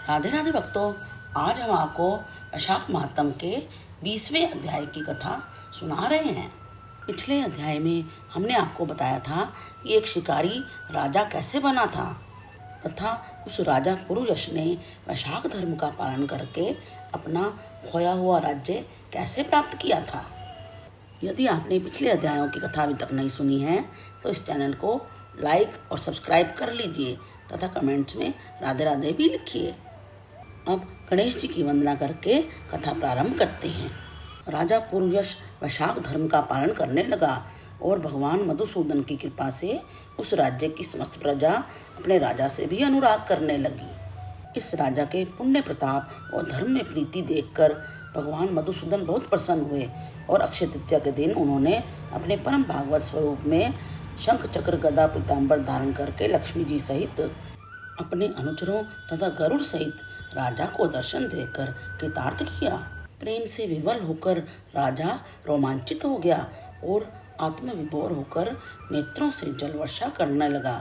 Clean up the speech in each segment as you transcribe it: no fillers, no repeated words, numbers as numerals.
राधे राधे भक्तों, आज हम आपको वैशाख मातम के 20वें अध्याय की कथा सुना रहे हैं। पिछले अध्याय में हमने आपको बताया था कि एक शिकारी राजा कैसे बना था तथा उस राजा पुरुयश ने वैशाख धर्म का पालन करके अपना खोया हुआ राज्य कैसे प्राप्त किया था। यदि आपने पिछले अध्यायों की कथा अभी तक नहीं सुनी है तो इस चैनल को लाइक और सब्सक्राइब कर लीजिए तथा कमेंट्स में राधे राधे भी लिखिए। अब गणेश जी की वंदना करके कथा प्रारंभ करते हैं। राजा पुरुयश वैशाख धर्म का पालन करने लगा और भगवान मधुसूदन की कृपा से उस राज्य की समस्त प्रजा अपने राजा से भी अनुराग करने लगी। इस राजा के पुण्य प्रताप और धर्म में प्रीति देखकर भगवान मधुसूदन बहुत प्रसन्न हुए और अक्षय तृतीया के दिन उन्होंने अपने परम भागवत स्वरूप में शंख चक्र गदा पीताम्बर धारण करके लक्ष्मी जी सहित अपने अनुचरों तथा गरुड़ सहित राजा को दर्शन देकर कृतार्थ किया। प्रेम से विवल होकर राजा रोमांचित हो गया और आत्मविभोर होकर नेत्रों से जल वर्षा करने लगा।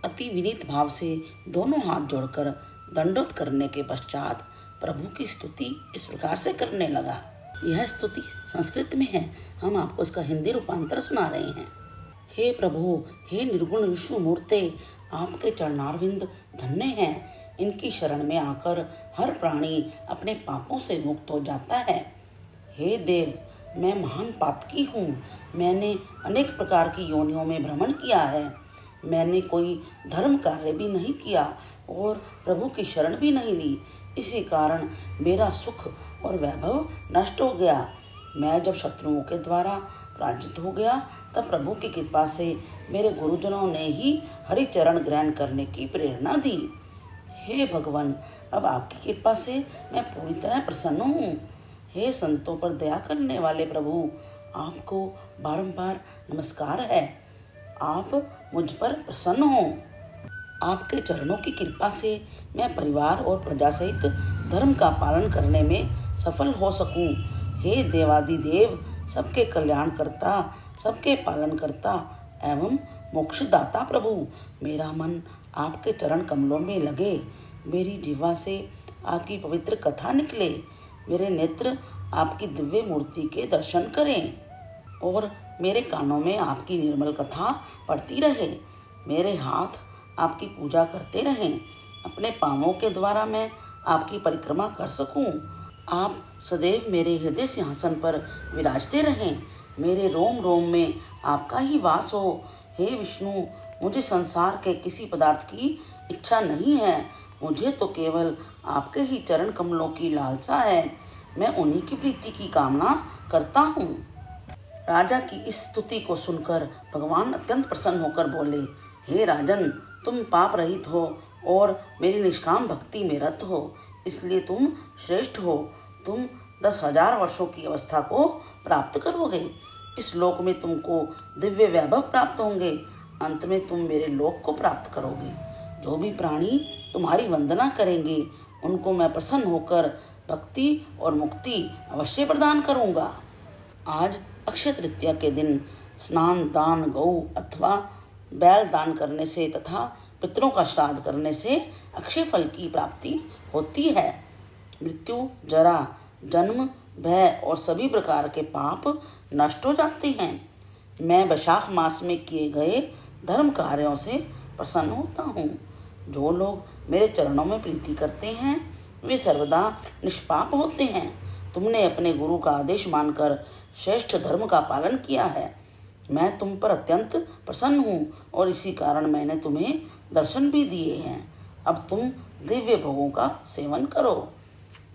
अति विनीत भाव से दोनों हाथ जोड़कर दंडोत करने के पश्चात प्रभु की स्तुति इस प्रकार से करने लगा। यह स्तुति संस्कृत में है, हम आपको इसका हिंदी रूपांतर सुना रहे हैं। हे प्रभु, हे निर्गुण विष्णु मूर्ते, आपके चरणारविंद धन्य हैं। इनकी शरण में आकर हर प्राणी अपने पापों से मुक्त हो जाता है। हे देव, मैं महान पातकी हूँ। मैंने अनेक प्रकार की योनियों में भ्रमण किया है। मैंने कोई धर्म कार्य भी नहीं किया और प्रभु की शरण भी नहीं ली। इसी कारण मेरा सुख और वैभव नष्ट हो गया। मैं जब शत्रुओं के द्वारा पराजित हो गया तब प्रभु की कृपा से मेरे गुरुजनों ने ही हरि चरण ग्रहण करने की प्रेरणा दी। हे भगवान, अब आपकी कृपा से मैं पूरी तरह प्रसन्न हूँ। हे संतों पर दया करने वाले प्रभु, आपको बारंबार नमस्कार है। आप मुझ पर प्रसन्न हो। आपके चरणों की कृपा से मैं परिवार और प्रजा सहित धर्म का पालन करने में सफल हो सकूं। हे देवादिदेव, सबके कल्याण करता, सबके पालन करता एवं मोक्षदाता प्रभु, मेरा मन आपके चरण कमलों में लगे। मेरी जिह्वा से आपकी पवित्र कथा निकले। मेरे नेत्र आपकी दिव्य मूर्ति के दर्शन करें और मेरे कानों में आपकी निर्मल कथा पढ़ती रहे। मेरे हाथ आपकी पूजा करते रहें। अपने पांवों के द्वारा मैं आपकी परिक्रमा कर सकूं। आप सदैव मेरे हृदय सिंहासन पर विराजते रहें। मेरे रोम रोम में आपका ही वास हो। हे विष्णु, मुझे संसार के किसी पदार्थ की इच्छा नहीं है। मुझे तो केवल आपके ही चरण कमलों की लालसा है। मैं उन्हीं की प्रीति की कामना करता हूँ। राजा की इस स्तुति को सुनकर भगवान अत्यंत प्रसन्न होकर बोले, हे राजन, तुम पाप रहित हो और मेरी निष्काम भक्ति में रत हो, इसलिए तुम श्रेष्ठ हो। तुम 10,000 वर्षों की अवस्था को प्राप्त करोगे। इस लोक में तुमको दिव्य वैभव प्राप्त होंगे। अंत में तुम मेरे लोक को प्राप्त करोगे। जो भी प्राणी तुम्हारी वंदना करेंगे उनको मैं प्रसन्न होकर भक्ति और मुक्ति अवश्य प्रदान करूँगा। आज अक्षय तृतीया के दिन स्नान, दान, गौ अथवा बैल दान करने से तथा पितरों का श्राद्ध करने से अक्षय फल की प्राप्ति होती है। मृत्यु, जरा, जन्म, भय और सभी प्रकार के पाप नष्ट हो जाते हैं। मैं वैशाख मास में किए गए धर्म कार्यों से प्रसन्न होता हूँ। जो लोग मेरे चरणों में प्रीति करते हैं वे सर्वदा निष्पाप होते हैं। तुमने अपने गुरु का आदेश मानकर श्रेष्ठ धर्म का पालन किया है। मैं तुम पर अत्यंत प्रसन्न हूँ और इसी कारण मैंने तुम्हें दर्शन भी दिए हैं। अब तुम दिव्य भोगों का सेवन करो।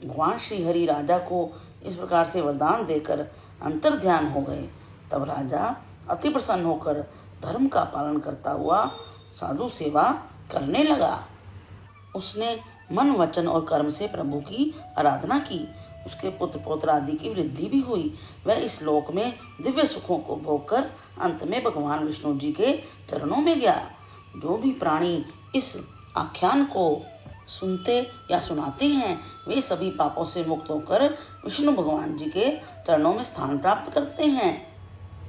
भगवान श्री हरि राजा को इस प्रकार से वरदान देकर अंतर्ध्यान हो गए। तब राजा अति प्रसन्न होकर धर्म का पालन करता हुआ साधु सेवा करने लगा। उसने मन, वचन और कर्म से प्रभु की आराधना की। उसके पुत्र पौत्र आदि की वृद्धि भी हुई। वह इस लोक में दिव्य सुखों को भोगकर अंत में भगवान विष्णु जी के चरणों में गया। जो भी प्राणी इस आख्यान को सुनते या सुनाते हैं वे सभी पापों से मुक्त होकर विष्णु भगवान जी के चरणों में स्थान प्राप्त करते हैं।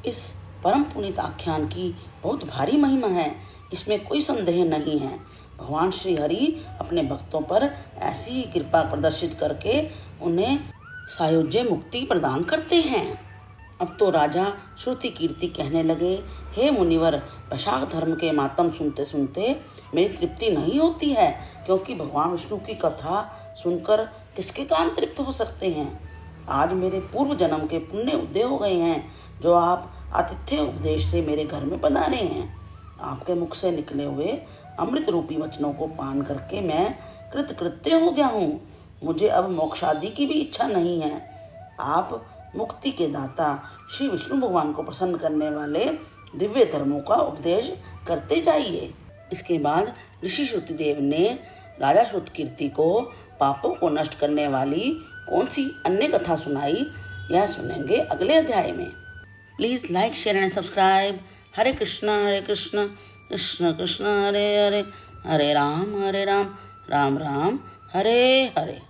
इस परम पुनीत आख्यान की बहुत भारी महिमा है, इसमें कोई संदेह नहीं है। भगवान श्री हरि अपने भक्तों पर ऐसी ही कृपा प्रदर्शित करके उन्हें सायुज्य मुक्ति प्रदान करते हैं। अब तो राजा श्रुति कीर्ति कहने लगे, हे मुनिवर, वैशाख धर्म के मातम सुनते सुनते मेरी तृप्ति नहीं होती है, क्योंकि भगवान विष्णु की कथा सुनकर किसके कान तृप्त हो सकते हैं। आज मेरे पूर्व जन्म के पुण्य उदय हो गए हैं, जो आप आतिथ्य उपदेश से मेरे घर में पधारे हैं। आपके मुख से निकले हुए अमृत रूपी वचनों को पान करके मैं कृतकृत्य हो गया हूँ। मुझे अब मोक्षादि की भी इच्छा नहीं है। आप मुक्ति के दाता श्री विष्णु भगवान को प्रसन्न करने वाले दिव्य धर्मों का उपदेश करते जाइए। इसके बाद ऋषि श्रुतिदेव ने राजा श्रुतकीर्ति को पापों को नष्ट करने वाली कौन सी अन्य कथा सुनाई, यह सुनेंगे अगले अध्याय में। Please like, share and subscribe. Hare Krishna Krishna Krishna Hare Hare, Hare Ram Ram Ram Hare Hare.